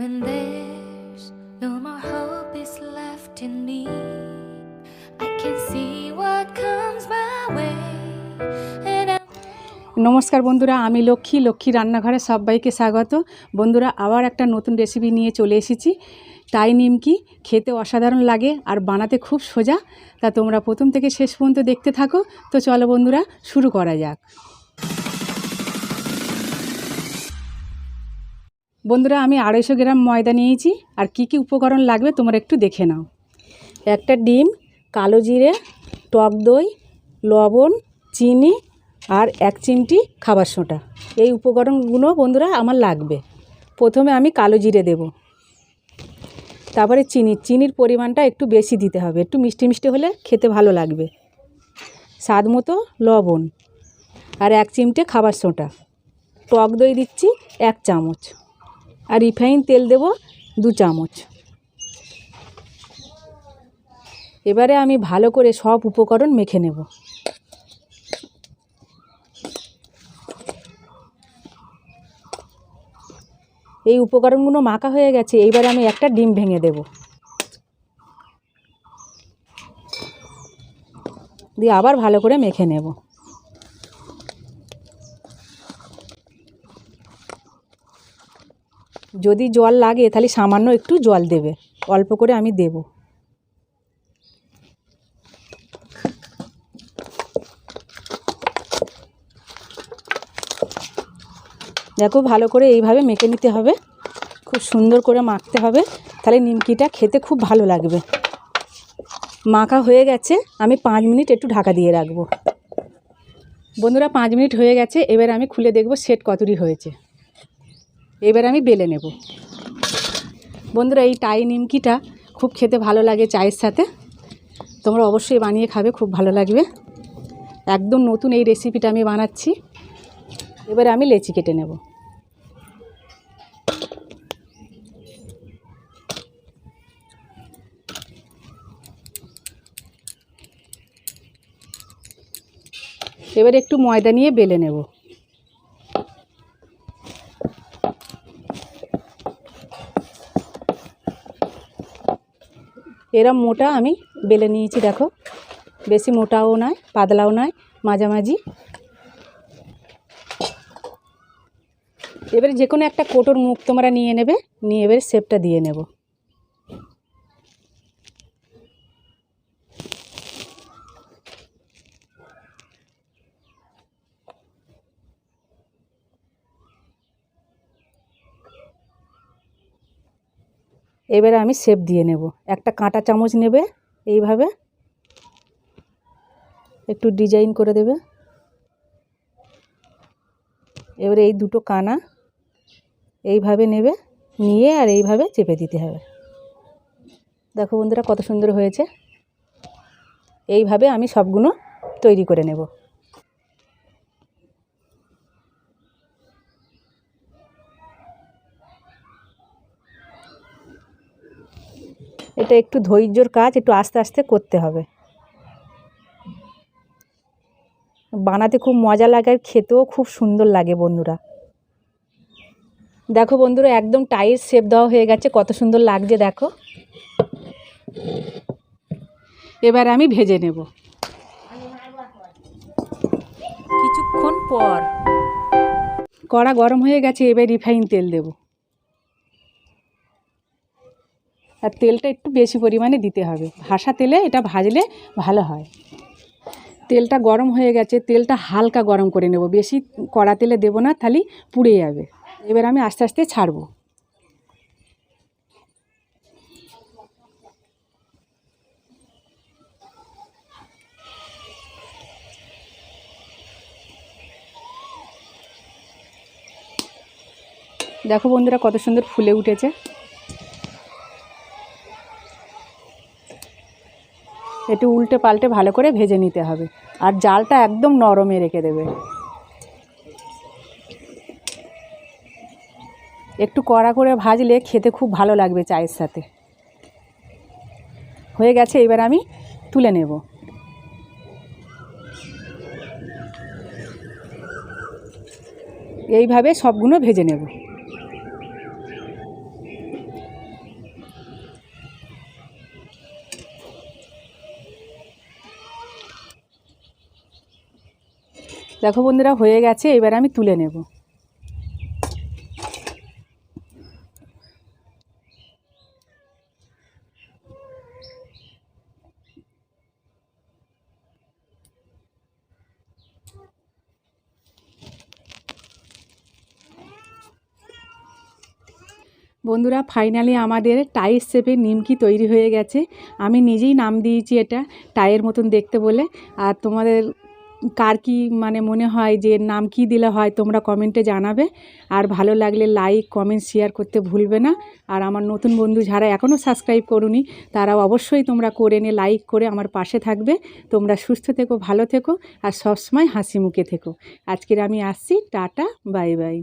When there's no more hope is left in me, I can see what comes my way. নমস্কার বন্ধুরা, আমি লক্ষ্মী রান্নাঘরে সবাইকে স্বাগত। বন্ধুরা, আবার একটা নতুন রেসিপি নিয়ে চলে এসেছি। টাই নিমকি খেতে অসাধারণ লাগে আর বানাতে খুব সোজা। তা তোমরা প্রথম থেকে শেষ পর্যন্ত দেখতে থাকো। তো চলো বন্ধুরা, শুরু করা যাক। বন্ধুরা, আমি 250 গ্রাম ময়দা নিয়েছি। আর কি কি উপকরণ লাগবে তোমরা একটু দেখে নাও। একটা ডিম, কালো জিরে, টক দই, লবণ, চিনি আর 1 চিমটি খাবার সোঁটা। এই উপকরণগুলো বন্ধুরা আমার লাগবে। প্রথমে আমি কালো জিরে দেব, তারপরে চিনির পরিমাণটা একটু বেশি দিতে হবে, একটু মিষ্টি মিষ্টি হলে খেতে ভালো লাগবে। স্বাদ মতো লবণ আর 1 চিমটে খাবার সোঁটা। টক দই দিচ্ছি 1 চামচ আর রিফাইন তেল দেব 2 চামচ। এবারে আমি ভালো করে সব উপকরণ মেখে নেব। এই উপকরণগুলো মাখা হয়ে গেছে। এইবারে আমি একটা ডিম ভেঙে দেব, দিয়ে আবার ভালো করে মেখে নেব। যদি জল লাগে তাহলে সামান্য একটু জল দেবে, অল্প করে আমি দেব। দেখো, ভালো করে এইভাবে মেখে নিতে হবে, খুব সুন্দর করে মাখতে হবে, তাহলে নিমকিটা খেতে খুব ভালো লাগবে। মাখা হয়ে গেছে, আমি 5 মিনিট একটু ঢাকা দিয়ে রাখবো। বন্ধুরা, 5 মিনিট হয়ে গেছে। এবার আমি খুলে দেখব সেট কতটি হয়েছে। এবার আমি বেলে নেব। বন্ধুরা, এই টাই নিমকিটা খুব খেতে ভালো লাগে চায়ের সাথে। তোমরা অবশ্যই বানিয়ে খাবে, খুব ভালো লাগবে। একদম নতুন এই রেসিপিটা আমি বানাচ্ছি। এবারে আমি লেচি কেটে নেব। এবারে একটু ময়দা নিয়ে বেলে নেব। এরম মোটা আমি বেলে নিয়েছি, দেখো, বেশি মোটাও নয় পাতলাও নয়, মাঝামাঝি। এবারে যে কোনো একটা কোটোর মুখ তোমরা নিয়ে নেবে, নিয়ে এবারে শেপটা দিয়ে নেব। এবারে আমি শেপ দিয়ে নেব। একটা কাঁটা চামচ নেবে, এইভাবে একটু ডিজাইন করে দেবে। এবারে এই দুটো কানা এইভাবে নেবে, নিয়ে আর এইভাবে চেপে দিতে হবে। দেখো বন্ধুরা, কত সুন্দর হয়েছে। এইভাবে আমি সবগুলো তৈরি করে নেব। এটা একটু ধৈর্যর কাজ, একটু আস্তে আস্তে করতে হবে। বানাতে খুব মজা লাগে আর খেতেও খুব সুন্দর লাগে বন্ধুরা। দেখো বন্ধুরা, একদম টাইট শেপ দেওয়া হয়ে গেছে, কত সুন্দর লাগছে দেখো। এবার আমি ভেজে নেব। কিছুক্ষণ পর কড়া গরম হয়ে গেছে, এবার রিফাইন তেল দেব। আর তেলটা একটু বেশি পরিমাণে দিতে হবে, ভাসা তেলে এটা ভাজলে ভালো হয়। তেলটা গরম হয়ে গেছে, তেলটা হালকা গরম করে নেব, বেশি কড়া তেলে দেবো না, তাহলে পুড়ে যাবে। এবার আমি আস্তে আস্তে ছাড়বো। দেখো বন্ধুরা, কত সুন্দর ফুলে উঠেছে। একটু উল্টে পাল্টে ভালো করে ভেজে নিতে হবে, আর জালটা একদম নরমে রেখে দেবে। একটু কড়া করে ভাজলে খেতে খুব ভালো লাগবে চায়ের সাথে। হয়ে গেছে, এবার আমি তুলে নেব। এইভাবে সবগুলো ভেজে নেব। দেখো বন্ধুরা হয়ে গেছে, এবার আমি তুলে নেব। বন্ধুরা ফাইনালি আমাদের টাইয়ের শেপে নিমকি তৈরি হয়ে গেছে। আমি নিজেই নাম দিয়েছি এটা টাইয়ের মতন দেখতে বলে। আর তোমাদের কার কি মানে মনে হয় যে নাম কি দিলে হয় তোমরা কমেন্টে জানাবে। আর ভালো লাগলে লাইক কমেন্ট শেয়ার করতে ভুলবে না। আর আমার নতুন বন্ধু যারা এখনও সাবস্ক্রাইব করোনি তারা অবশ্যই তোমরা করে নে, লাইক করে আমার পাশে থাকবে। তোমরা সুস্থ থেকো, ভালো থেকো আর সবসময় হাসি মুখে থেকো। আজকের আমি আসছি, টাটা, বাই বাই।